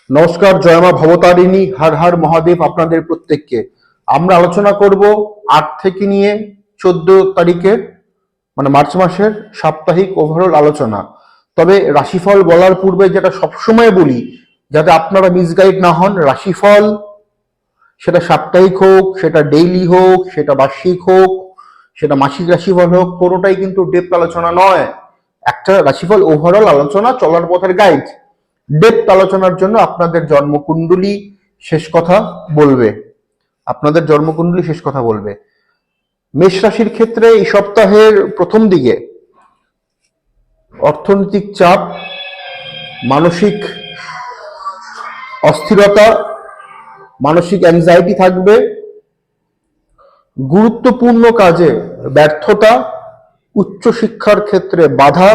নমস্কার, জয় মা ভবতারিণী, হর হর মহাদেব আপনাদের প্রত্যেককে। আমরা আলোচনা করব 8 থেকে নিয়ে 14 তারিখের মানে মার্চ মাসের সাপ্তাহিক ওভারঅল আলোচনা। তবে রাশিফল বলার পূর্বে যেটা সবসময় বলি, যাতে আপনারা মিসগাইড না হন, রাশিফল সেটা সাপ্তাহিক হোক, সেটা ডেইলি হোক, সেটা বার্ষিক হোক, সেটা মাসিক রাশিফল হোক, কোনোটাই কিন্তু ডেপথ আলোচনা নয়। একটা রাশিফল ওভারঅল আলোচনা, চলার পথের গাইড। ডেপথ আলোচনার জন্য আপনাদের জন্মকুণ্ডলী শেষ কথা বলবে, আপনাদের জন্মকুণ্ডলী শেষ কথা বলবে। মেষ রাশির ক্ষেত্রে এই সপ্তাহের প্রথম দিকে অর্থনৈতিক চাপ, মানসিক অস্থিরতা, মানসিক অ্যাংজাইটি থাকবে, গুরুত্বপূর্ণ কাজে ব্যর্থতা, উচ্চশিক্ষার ক্ষেত্রে বাধা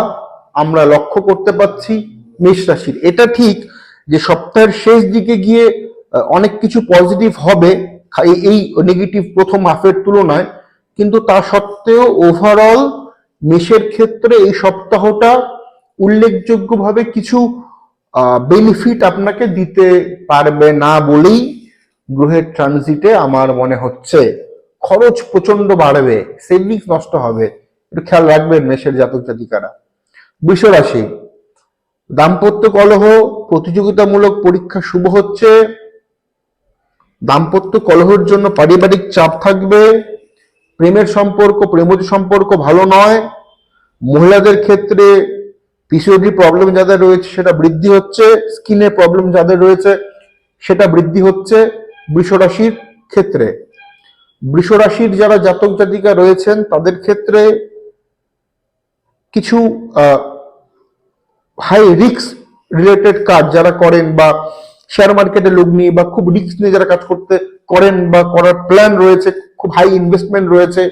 আমরা লক্ষ্য করতে পারছি মেষ রাশির। এটা ঠিক যে সপ্তাহের শেষ দিকে গিয়ে অনেক কিছু পজিটিভ হবে এই নেগেটিভ প্রথম হাফের তুলনায়, কিন্তু তা সত্ত্বেও ওভারঅল মেষের ক্ষেত্রে এই সপ্তাহটা উল্লেখযোগ্যভাবে কিছু বেনিফিট আপনাকে দিতে পারবে না বলেই গ্রহের ট্রানজিটে আমার মনে হচ্ছে। খরচ প্রচন্ড বাড়বে, সেভিংস নষ্ট হবে, একটু খেয়াল রাখবেন মেষের জাতক জাতিকারা। বৃষ রাশি, দাম্পত্য কলহ, প্রতিযোগিতামূলক পরীক্ষা শুভ হচ্ছে। দাম্পত্য কলহের জন্য পারিবারিক চাপ থাকবে। প্রেমের সম্পর্ক, প্রেমজ সম্পর্ক ভালো নয়। মহিলাদের ক্ষেত্রে পিসিওডি প্রবলেম যাদের রয়েছে সেটা বৃদ্ধি হচ্ছে, স্কিনের প্রবলেম যাদের রয়েছে সেটা বৃদ্ধি হচ্ছে বৃষ রাশির ক্ষেত্রে। বৃষ রাশির যারা জাতক জাতিকা রয়েছেন তাদের ক্ষেত্রে কিছু হাই রিস্ক রিলেটেড কাজ যারা করেন, বা শেয়ার মার্কেটে লগ্নি, বা খুব রিস্ক নিয়ে যারা কাজ করতে করেন বা করার প্ল্যান রয়েছে, খুব হাই ইনভেস্টমেন্ট রয়েছে,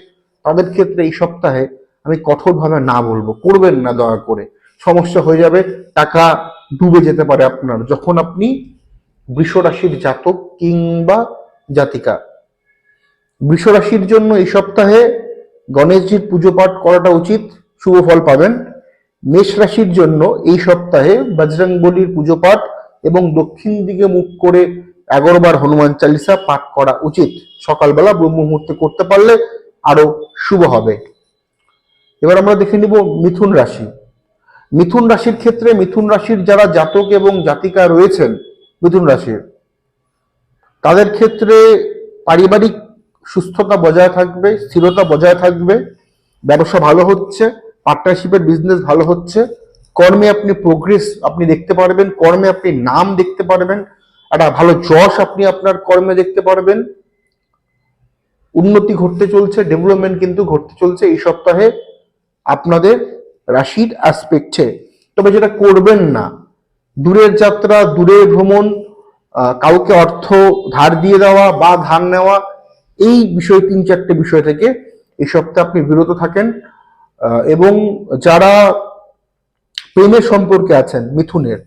তাদের ক্ষেত্রে এই সপ্তাহে আমি কঠোরভাবে না বলবো, করবেন না দয়া করে। সমস্যা হয়ে যাবে, টাকা ডুবে যেতে পারে আপনার, যখন আপনি বৃষ রাশির জাতক কিংবা জাতিকা। বৃষ রাশির জন্য এই সপ্তাহে গণেশজির পুজো পাঠ করাটা উচিত, শুভ ফল পাবেন। মেষ রাশির জন্য এই সপ্তাহে বজরংবলীর পুজো পাঠ এবং দক্ষিণ দিকে মুখ করে 11 বার হনুমান চালিসা পাঠ করা উচিত। সকালবেলা ব্রহ্ম মুহূর্তে করতে পারলে আরো শুভ হবে। এবার আমরা দেখে নিব মিথুন রাশি। মিথুন রাশির ক্ষেত্রে, মিথুন রাশির যারা জাতক এবং জাতিকা রয়েছেন মিথুন রাশির, তাদের ক্ষেত্রে পারিবারিক সুস্থতা বজায় থাকবে, স্থিরতা বজায় থাকবে, ব্যবসা ভালো হচ্ছে, পার্টনারশিপের বিজনেস ভালো হচ্ছে, কর্মে আপনি প্রোগ্রেস আপনি দেখতে পারবেন, কর্মে আপনি নাম দেখতে পারবেন, একটা ভালো যশ আপনি আপনার কর্মে দেখতে পারবেন। উন্নতি ঘটতে চলছে, ডেভেলপমেন্ট কিন্তু ঘটতে চলছে এই সপ্তাহে আপনাদের রাশির অ্যাসপেক্টে। তবে যেটা করবেন না, দূরের যাত্রা, দূরের ভ্রমণ, কাউকে অর্থ ধার দিয়ে দেওয়া বা ধার নেওয়া, এই বিষয় 3-4টে বিষয় থেকে এই সপ্তাহে আপনি বিরত থাকেন। এবং যারা প্রেমের সম্পর্কে আছেন মিথুনের,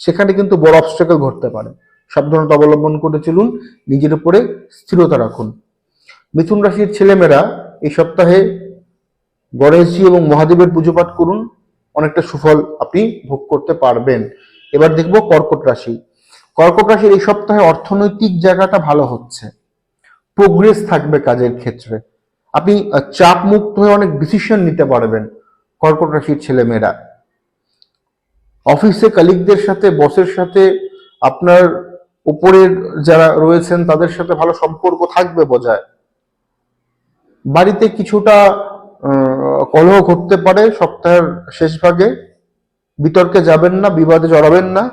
সেখানে কিন্তু বড় অবস্ট্রাগল ঘটতে পারে। সাবধানতা অবলম্বন করে চলুন, নিজের উপরে স্থিরতা রাখুন। মিথুন রাশির ছেলেমেয়েরা এই সপ্তাহে গণেশজি এবং মহাদেবের পুজো পাঠ করুন, অনেকটা সুফল আপনি ভোগ করতে পারবেন। এবার দেখব কর্কট রাশি। কর্কট রাশির এই সপ্তাহে অর্থনৈতিক জায়গাটা ভালো হচ্ছে, প্রোগ্রেস থাকবে কাজের ক্ষেত্রে, আপনি চাপ মুক্ত হয়ে অনেক ডিসিশন নিতে পারবেন। কর্কট রাশির ছেলেমেয়েরা অফিসে কলিগদের সাথে, বসের সাথে, আপনার উপরের যারা রয়েছেন তাদের সাথে ভালো সম্পর্ক থাকবে বজায়। বাড়িতে কিছুটা কলহ ঘটতে পারে সপ্তাহের শেষ ভাগে, বিতর্কে যাবেন না, বিবাদে জড়াবেন না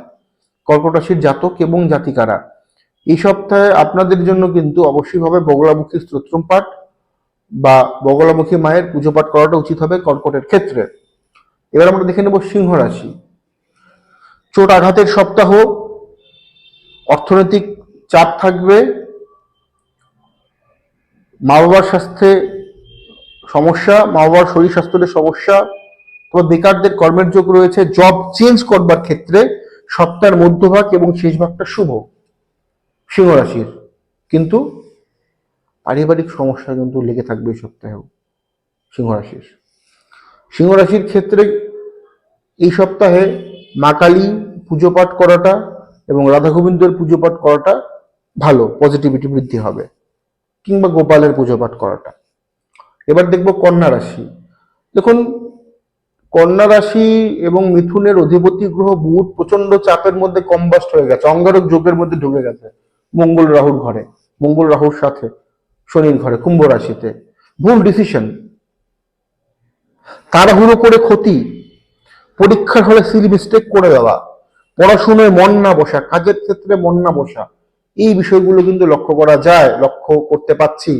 কর্কট রাশির জাতক এবং জাতিকারা। এই সপ্তাহে আপনাদের জন্য কিন্তু অবশ্যই হবে বগলামুখী স্তোত্রম পাঠ বা বগলামুখী মায়ের পুজো পাঠ করাটা উচিত হবে কর্কটের ক্ষেত্রে। এবার আমরা দেখে নেব সিংহ রাশি। চোট আঘাতের সপ্তাহ, অর্থনৈতিক চাপ থাকবে, মা বাবার স্বাস্থ্যে সমস্যা, মা বাবার শরীর স্বাস্থ্যের সমস্যা। তবে বেকারদের কর্মের যোগ রয়েছে, জব চেঞ্জ করবার ক্ষেত্রে সপ্তাহের মধ্যভাগ এবং শেষ ভাগটা শুভ সিংহ রাশির। কিন্তু পারিবারিক সমস্যা কিন্তু লেগে থাকবে এই সপ্তাহেও সিংহ রাশির। সিংহ রাশির ক্ষেত্রে এই সপ্তাহে মা কালী পুজো পাঠ করাটা এবং রাধা গোবিন্দের পুজো পাঠ করাটা ভালো, পজিটিভিটি বৃদ্ধি হবে, কিংবা গোপালের পুজো পাঠ করাটা। এবার দেখবো কন্যা রাশি। দেখুন, কন্যা রাশি এবং মিথুনের অধিপতি গ্রহ বুধ প্রচন্ড চাপের মধ্যে কম্বাস্ট হয়ে গেছে, অঙ্গারক যোগের মধ্যে ঢুকে গেছে মঙ্গল রাহুর ঘরে, মঙ্গল রাহুর সাথে শনির ঘরে, কুম্ভ রাশিতে। ভুল ডিসিশন, তাড়াহুড়ো করে ক্ষতি, পরীক্ষার হলে সিলি মিস্টেক করে দেওয়া, পড়াশোনায় মন না বসা, কাজের ক্ষেত্রে মন না বসা, এই বিষয়গুলো কিন্তু লক্ষ্য করা যায়, লক্ষ্য করতে পাচ্ছি।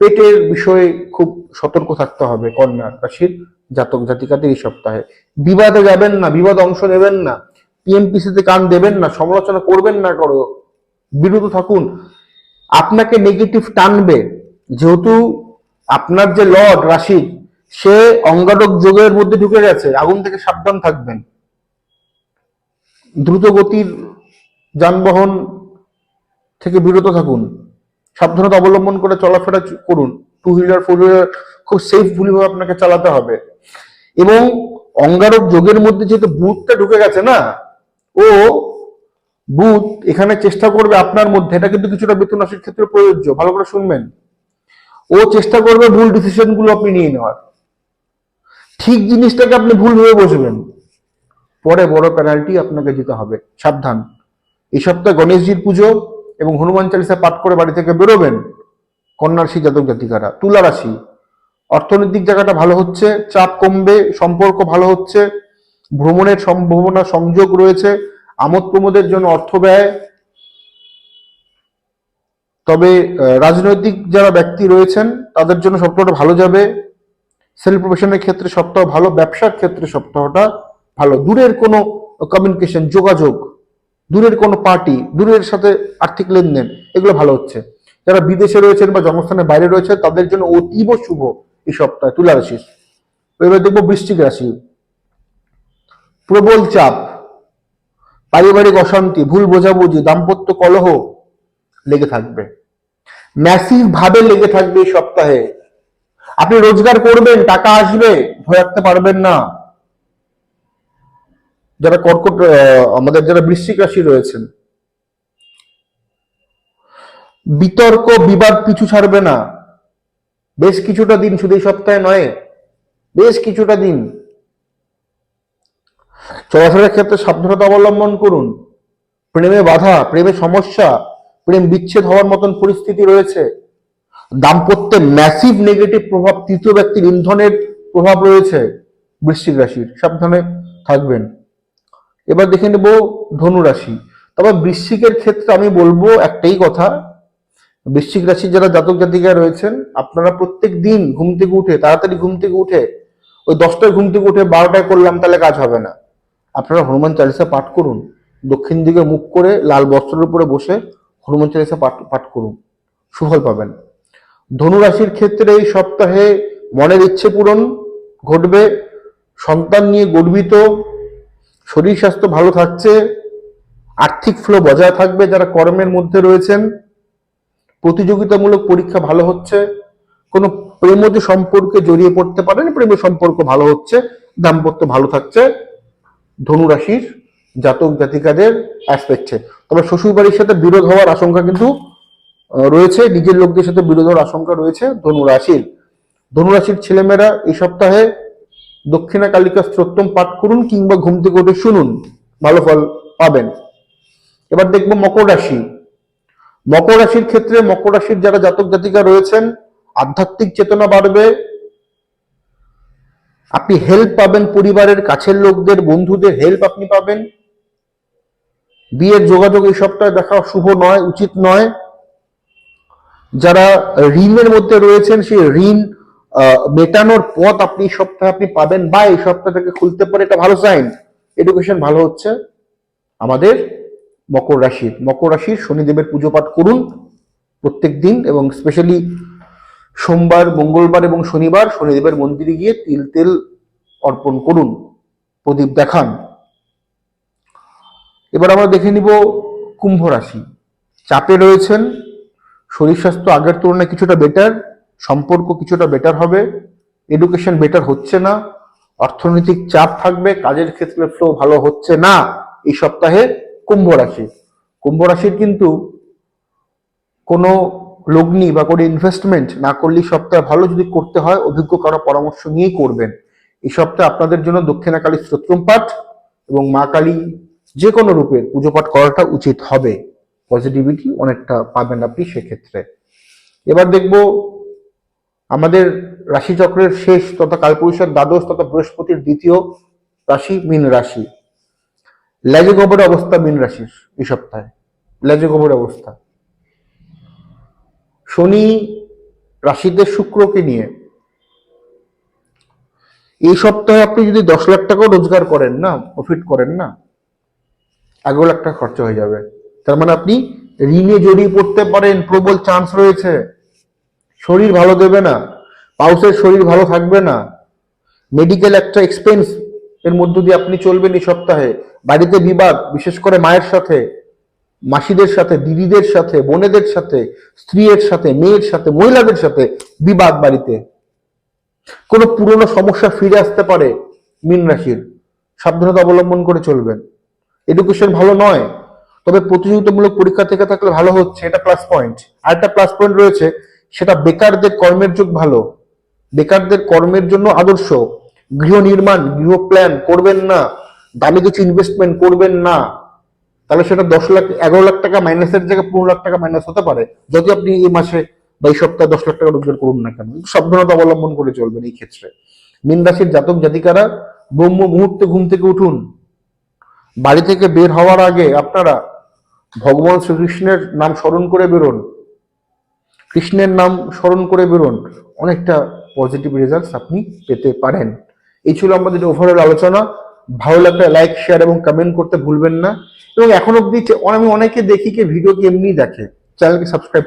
পেটের বিষয়ে খুব সতর্ক থাকতে হবে কন্যা রাশির জাতক জাতিকাদের এই সপ্তাহে। বিবাদে যাবেন না, বিবাদ অংশ নেবেন না, টিএমপিসিতে কান দেবেন না, সমালোচনা করবেন না, করো বিরত থাকুন। আপনাকে নেগেটিভ টানবে, যেহেতু আপনার যে লর্ড রাশি সে অঙ্গারক যোগের মধ্যে ঢুকে গেছে, আগুন থেকে সাবধান থাকবেন। দ্রুত গতির যানবাহন থেকে বিরত থাকুন, সাবধানতা অবলম্বন করে চলাফেরা করুন। টু হুইলার, ফোর হুইলার খুব সেফলি ভাবে আপনাকে চালাতে হবে। এবং অঙ্গারক যোগের মধ্যে যেহেতু বুধটা ঢুকে গেছে না, ও বুধ এখানে চেষ্টা করবে আপনার মধ্যে, এটা কিন্তু কিছুটা মিথুন রাশির ক্ষেত্রে প্রযোজ্য, ভালো করে শুনবেন। ও চেষ্টা করবে ভুল ডিসিশন গুলো আপনি নিয়ে নেওয়ার, ঠিক জিনিসটাকে আপনি ভুল ভেবে বসবেন, পরে বড় পেনাল্টি আপনাকে দিতে হবে, সাবধান। এই সপ্তাহে গণেশজির পুজো এবং হনুমান চালিসা পাঠ করে বাড়ি থেকে বেরোবেন কন্যা রাশি জাতক জাতিকারা। তুলা রাশি, অর্থনৈতিক জায়গাটা ভালো হচ্ছে, চাপ কমবে, সম্পর্ক ভালো হচ্ছে, ভ্রমণের সম্ভাবনা সংযোগ রয়েছে, আমোদ প্রমোদের জন্য অর্থ ব্যয়। তবে রাজনৈতিক যারা ব্যক্তি রয়েছেন তাদের জন্য সপ্তাহটা ভালো যাবে। সেলফ প্রফেশনের ক্ষেত্রে সপ্তাহ ভালো, ব্যবসার ক্ষেত্রে সপ্তাহটা ভালো। দূরের কোনো কমিউনিকেশন, যোগাযোগ, দূরের কোনো পার্টি, দূরের সাথে আর্থিক লেনদেন, এগুলো ভালো হচ্ছে। যারা বিদেশে রয়েছেন বা জন্মস্থানের বাইরে রয়েছে তাদের জন্য অতীব শুভ এই সপ্তাহে তুলা রাশি। এবার দেখবো বৃশ্চিক রাশি। প্রবল চাপ, পারিবারিক অশান্তি, ভুল বোঝাবুঝি, দাম্পত্য কলহ লেগে থাকবে, ম্যাসিভ ভাবে লেগে থাকবে এই সপ্তাহে। আপনি রোজগার করবেন, টাকা আসবে, ধরে রাখতে পারবেন না। যারা কর্কট, আমাদের যারা বৃশ্চিক রাশি রয়েছেন, বিতর্ক বিবাদ পিছু ছাড়বে না বেশ কিছুটা দিন, শুধু এই সপ্তাহে নয়, বেশ কিছুটা দিন। চলাফেরার ক্ষেত্রে সাবধানতা অবলম্বন করুন। প্রেমে বাধা, প্রেমে সমস্যা, প্রেম বিচ্ছেদ হওয়ার মতন পরিস্থিতি রয়েছে। দাম্পত্যে ম্যাসিভ নেগেটিভ প্রভাব, তৃতীয় ব্যক্তির ইন্ধনের প্রভাব রয়েছে বৃশ্চিক রাশির, সাবধানে থাকবেন। এবার দেখে নেব ধনু রাশি। তবে বৃশ্চিকের ক্ষেত্রে আমি বলবো একটাই কথা, বৃশ্চিক রাশির যারা জাতক জাতিকা রয়েছেন, আপনারা প্রত্যেক দিন ঘুম থেকে উঠে, তাড়াতাড়ি ঘুম থেকে উঠে, ওই 10টায় ঘুম থেকে উঠে 12টায় করলাম তাহলে কাজ হবে না। আপনারা হনুমান চালিসা পাঠ করুন, দক্ষিণ দিকে মুখ করে লাল বস্ত্রের উপরে বসে হনুমান চালিসা পাঠ করুন, সুফল পাবেন। ধনু রাশির ক্ষেত্রে এই সপ্তাহে মনের ইচ্ছে পূরণ ঘটবে, সন্তান নিয়ে গর্বিত, শরীর স্বাস্থ্য ভালো থাকছে, আর্থিক ফ্লো বজায় থাকবে। যারা কর্মের মধ্যে রয়েছেন, প্রতিযোগিতামূলক পরীক্ষা ভালো হচ্ছে, কোনো প্রেমজ সম্পর্কে জড়িয়ে পড়তে পারেন, প্রেম সম্পর্ক ভালো হচ্ছে, দাম্পত্য ভালো থাকছে ধনু রাশির জাতক জাতিকাদের অ্যাসপেক্টে। তবে শ্বশুর বাড়ির সাথে বিরোধ হওয়ার আশঙ্কা কিন্তু রয়েছে, নিজের লোকদের সাথে বিরোধ হওয়ার আশঙ্কা রয়েছে ধনু রাশির। ধনু রাশির ছেলেমেয়েরা এই সপ্তাহে দক্ষিণা কালিকা স্তোত্রম পাঠ করুন কিংবা ঘুম থেকে উঠে শুনুন, ভালো ফল পাবেন। এবার দেখবো মকর রাশি। মকর রাশির ক্ষেত্রে, মকর রাশির যারা জাতক জাতিকা রয়েছেন, আধ্যাত্মিক চেতনা বাড়বে, আপনি হেল্প পাবেন, পরিবারের কাছের লোকদের, বন্ধুদের হেল্প আপনি পাবেন। বিয়ের যোগাযোগ এই সপ্তাহে দেখা শুভ নয়, উচিত নয়। যারা ঋণের মধ্যে রয়েছেন, সেই ঋণ মেটানোর পথ আপনি এই সপ্তাহে আপনি পাবেন, বা এই সপ্তাহ থেকে খুলতে পারে, এটা ভালো সাইন। এডুকেশন ভালো হচ্ছে আমাদের মকর রাশির শনিদেবের পুজো পাঠ করুন প্রত্যেক দিন, এবং স্পেশালি সোমবার, মঙ্গলবার এবং শনিবার শনিদেবের মন্দিরে গিয়ে তিল তেল অর্পণ করুন, প্রদীপ দেখান। এবার আমরা দেখে নিব কুম্ভ রাশি। চাপে রয়েছেন, শরীর স্বাস্থ্য আগের তুলনায় কিছুটা বেটার, সম্পর্ক কিছুটা বেটার হবে, এডুকেশন বেটার হচ্ছে না, অর্থনৈতিক চাপ থাকবে, কাজের ক্ষেত্রে ফ্লো ভালো হচ্ছে না এই সপ্তাহে কুম্ভ রাশি। কুম্ভ রাশির কিন্তু কোনো লগ্নি বা কোনো ইনভেস্টমেন্ট না করলে এই সপ্তাহে ভালো, যদি করতে হয় অভিজ্ঞ কারো পরামর্শ নিয়েই করবেন। এই সপ্তাহে আপনাদের জন্য দক্ষিণাকালী স্তোত্রম পাঠ এবং মা কালী যে কোনো রূপের পুজো পাঠ করাটা উচিত হবে। পজিটিভিটি অনেকটা পাবেন আপনি সেক্ষেত্রে। এবার দেখব আমাদের রাশিচক্রের শেষ তথা কালপুরুষের দ্বাদশ তথা বৃহস্পতির দ্বিতীয় রাশি মীন রাশি। লেজে গোবর অবস্থা মীন রাশির এই সপ্তাহে, লেজে গোবর অবস্থা। শনি রাশিতে শুক্রকে নিয়ে এই সপ্তাহে আপনি যদি 10 লাখ টাকাও রোজগার করেন না, প্রফিট করেন না, 11 লাখ টাকা খরচা হয়ে যাবে। তার মানে আপনি ঋণে জড়িয়ে পড়তে পারেন, প্রবল চান্স রয়েছে। শরীর ভালো দেবে না, পাউসের শরীর ভালো থাকবে না, মেডিকেল একটা এক্সপেন্স এর মধ্য দিয়ে আপনি চলবেন এই সপ্তাহে। বাড়িতে বিবাদ, বিশেষ করে মায়ের সাথে, মাসিদের সাথে, দিদিদের সাথে, বোনেদের সাথে, স্ত্রীর সাথে, মেয়ের সাথে, মহিলাদের সাথে বিবাদ বাড়িতে। কোনো পুরনো সমস্যা ফিরে আসতে পারে মীন রাশির, সাবধানতা অবলম্বন করে চলবেন। এডুকেশন ভালো নয়, তবে প্রতিযোগিতামূলক পরীক্ষা থেকে থাকলে ভালো হচ্ছে, এটা প্লাস পয়েন্ট। আর একটা প্লাস পয়েন্ট রয়েছে, সেটা বেকারদের কর্মের যোগ ভালো, বেকারদের কর্মের জন্য আদর্শ। গৃহ নির্মাণ, গৃহ প্ল্যান করবেন না, দামি কিছু ইনভেস্টমেন্ট করবেন না, তাহলে সেটা 10 লাখ 11 লাখ টাকা মাইনাসের জায়গায় 15 লাখ টাকা মাইনাস হতে পারে, যদি আপনি এই মাসে বা এই সপ্তাহে 10 লাখ টাকা রোজগার করুন না কেন। সাবধানতা অবলম্বন করে চলবেন এই ক্ষেত্রে। মীন রাশির জাতক জাতিকারা ব্রহ্ম মুহূর্তে ঘুম থেকে উঠুন, বাড়ি থেকে বের হওয়ার আগে আপনারা ভগবান শ্রীকৃষ্ণের নাম স্মরণ করে বেরোন, কৃষ্ণের নাম স্মরণ করে বেরোন, অনেকটা পজিটিভ রেজাল্টস আপনি পেতে পারেন। এই ছিল আমাদের ওভারঅল আলোচনা। ভালো লাগলে লাইক, শেয়ার এবং কমেন্ট করতে ভুলবেন না। এবং এখন অব্দি আমি অনেকে দেখি কি ভিডিও কি এমনি দেখে, চ্যানেলকে সাবস্ক্রাইব